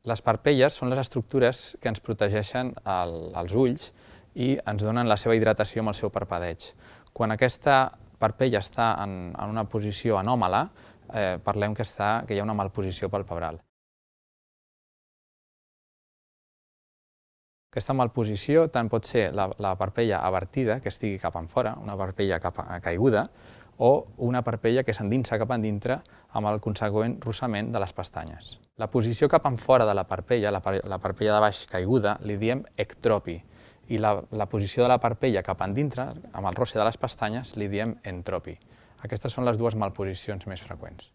Les parpelles són les estructures que ens protegeixen els ulls i ens donen la seva hidratació amb el seu parpadeig. Quan aquesta parpella està en una posició anòmala, parlem que hi ha una malposició palpebral. Aquesta malposició tant pot ser la parpella avertida, que estigui cap enfora, una parpella caiguda, o una parpella que s'endinsa cap endintre amb el consegüent rossament de les pestanyes. La posició cap enfora de la parpella de baix caiguda, li diem ectropi, i la posició de la parpella cap endintre, amb el rosse de les pestanyes, li diem entropi. Aquestes són les dues malposicions més freqüents.